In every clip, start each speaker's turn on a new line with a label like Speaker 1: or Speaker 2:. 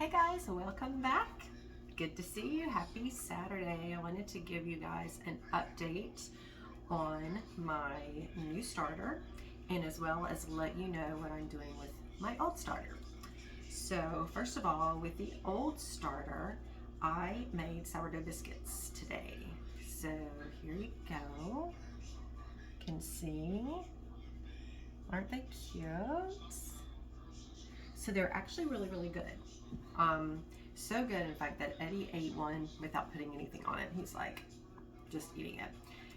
Speaker 1: Hey guys, welcome back. Good to see you. Happy Saturday. I wanted to give you guys an update on my new starter and as well as let you know what I'm doing with my old starter. So first of all, with the old starter, I made sourdough biscuits today. So here you go. You can see, aren't they cute? So they're actually really good. So good, in fact, that Eddie ate one without putting anything on it. He's like just eating it.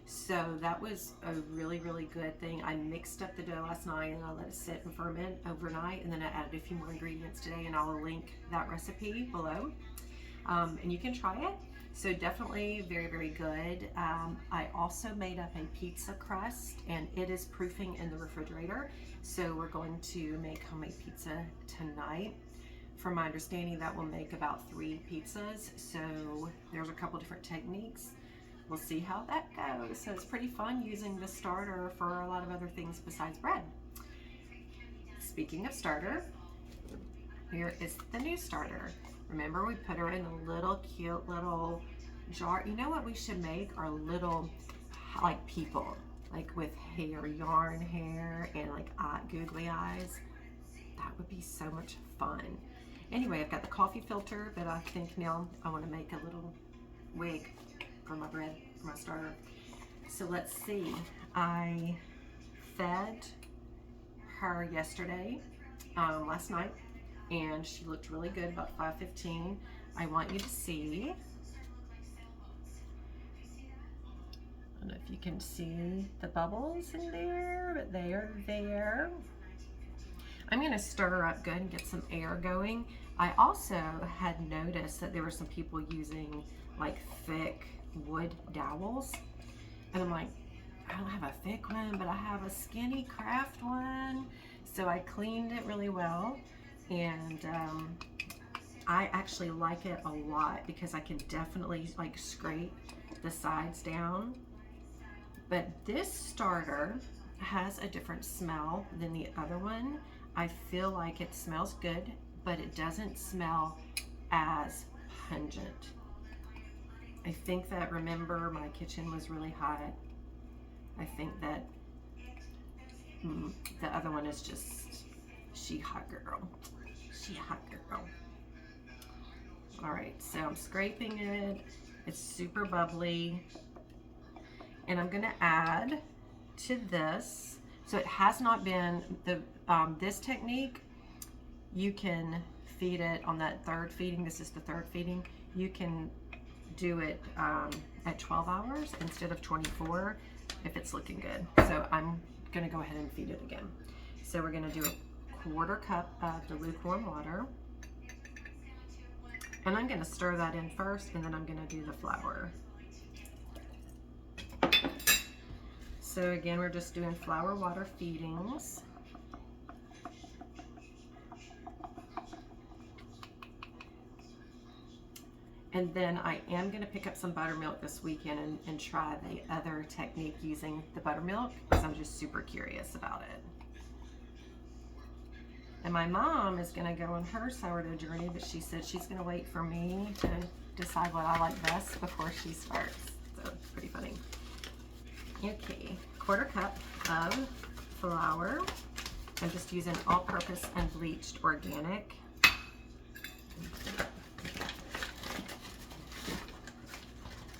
Speaker 1: So that was a really good thing. I mixed up the dough last night and I let it sit and ferment overnight, and then I added a few more ingredients today, and I'll link that recipe below. And you can try it. So definitely very good. I also made up a pizza crust, and it is proofing in the refrigerator. So we're going to make homemade pizza tonight. From my understanding, that will make about 3 pizzas. So there's a couple different techniques. We'll see how that goes. So it's pretty fun using the starter for a lot of other things besides bread. Speaking of starter, here is the new starter. Remember, we put her in a little cute little jar. You know what we should make? Our little like people, like with hair, yarn hair, and like googly eyes. That would be so much fun. Anyway, I've got the coffee filter, but I think now I want to make a little wig for my bread, for my starter. So let's see. I fed her yesterday, last night, and she looked really good about 5:15. I want you to see. I don't know if you can see the bubbles in there, but they are there. I'm gonna stir her up good and get some air going. I also had noticed that there were some people using like thick wood dowels. And I'm like, I don't have a thick one, but I have a skinny craft one. So I cleaned it really well. And I actually like it a lot because I can definitely like scrape the sides down. But this starter has a different smell than the other one. I feel like it smells good, but it doesn't smell as pungent. I think that, remember, my kitchen was really hot. I think that the other one is just, she hot girl. She hot girl. All right, so I'm scraping it. It's super bubbly. And I'm gonna add to this. So it has not been, this technique, you can feed it on that third feeding. This is the third feeding. You can do it at 12 hours instead of 24 if it's looking good. So I'm gonna go ahead and feed it again. So we're gonna do a 1/4 cup of the lukewarm water. And I'm gonna stir that in first, and then I'm gonna do the flour. So again, we're just doing flour water feedings. And then I am gonna pick up some buttermilk this weekend and try the other technique using the buttermilk, because I'm just super curious about it. And my mom is gonna go on her sourdough journey, but she said she's gonna wait for me to decide what I like best before she starts. So it's pretty funny. Okay, 1/4 cup of flour. I'm just using all-purpose and bleached organic.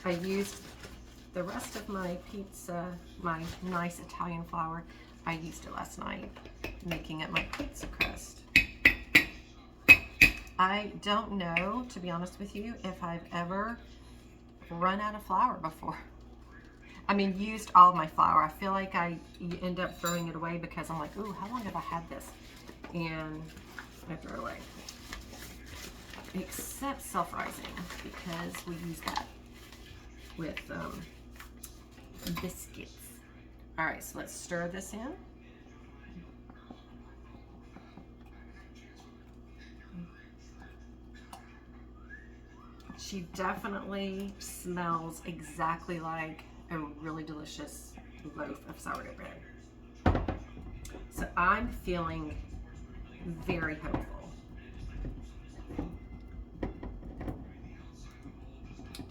Speaker 1: I used the rest of my pizza, my nice Italian flour. I used it last night, making it my pizza crust. I don't know, to be honest with you, if I've ever run out of flour before. I mean, used all of my flour. I feel like I end up throwing it away because I'm like, ooh, how long have I had this? And I throw it away. Except self-rising, because we use that with biscuits. All right, so let's stir this in. She definitely smells exactly like a really delicious loaf of sourdough bread. So I'm feeling very hopeful.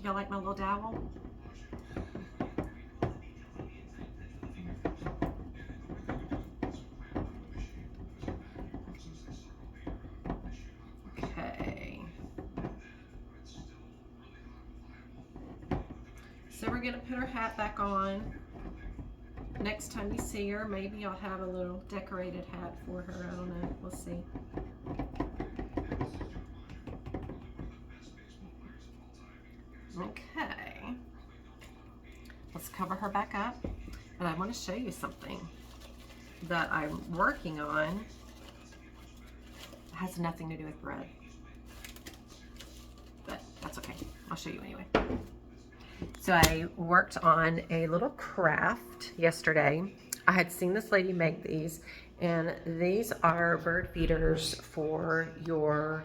Speaker 1: Y'all like my little dowel? Okay. So we're gonna put her hat back on. Next time you see her, maybe I'll have a little decorated hat for her. I don't know. We'll see. Okay. Let's cover her back up. And I want to show you something that I'm working on. It has nothing to do with bread. But that's okay. I'll show you anyway. So I worked on a little craft yesterday. I had seen this lady make these, and these are bird feeders for your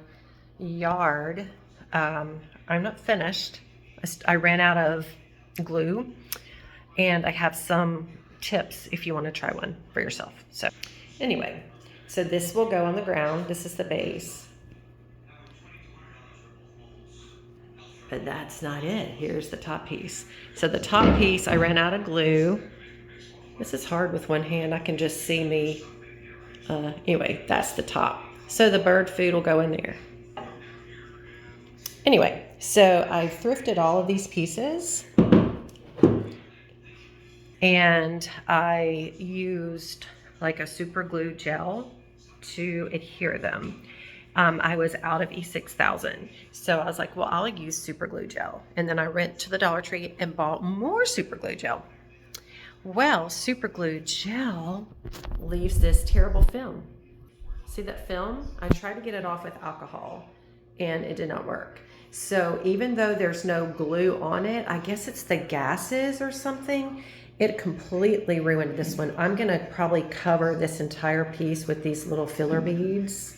Speaker 1: yard. I'm not finished. I ran out of glue, and I have some tips if you want to try one for yourself. So anyway, so this will go on the ground. This is the base. But that's not it. Here's the top piece. So the top piece, I ran out of glue. This is hard with one hand. I can just see me. Anyway, that's the top. So the bird food will go in there. Anyway, so I thrifted all of these pieces. And I used like a super glue gel to adhere them. I was out of E6000. So I was like, well, I'll use super glue gel. And then I went to the Dollar Tree and bought more super glue gel. Well, super glue gel leaves this terrible film. See that film? I tried to get it off with alcohol and it did not work. So even though there's no glue on it, I guess it's the gases or something, it completely ruined this one. I'm gonna probably cover this entire piece with these little filler beads.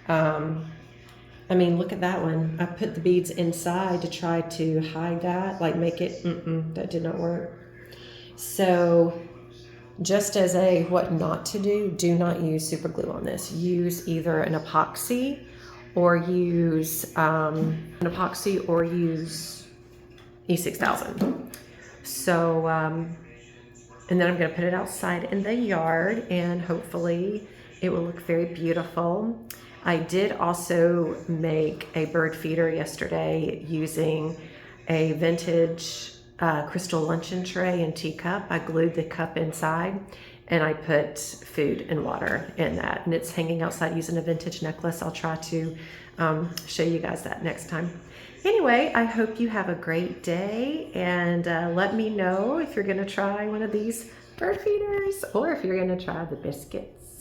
Speaker 1: I mean, look at that one. I put the beads inside to try to hide that, like make it, that did not work. So just as a what not to do not use super glue on this. Use either an epoxy or use E6000. So, and then I'm gonna put it outside in the yard and hopefully it will look very beautiful. I did also make a bird feeder yesterday using a vintage crystal luncheon tray and teacup. I glued the cup inside and I put food and water in that, and it's hanging outside using a vintage necklace. I'll try to show you guys that next time. Anyway, I hope you have a great day, and let me know if you're gonna try one of these bird feeders or if you're gonna try the biscuits.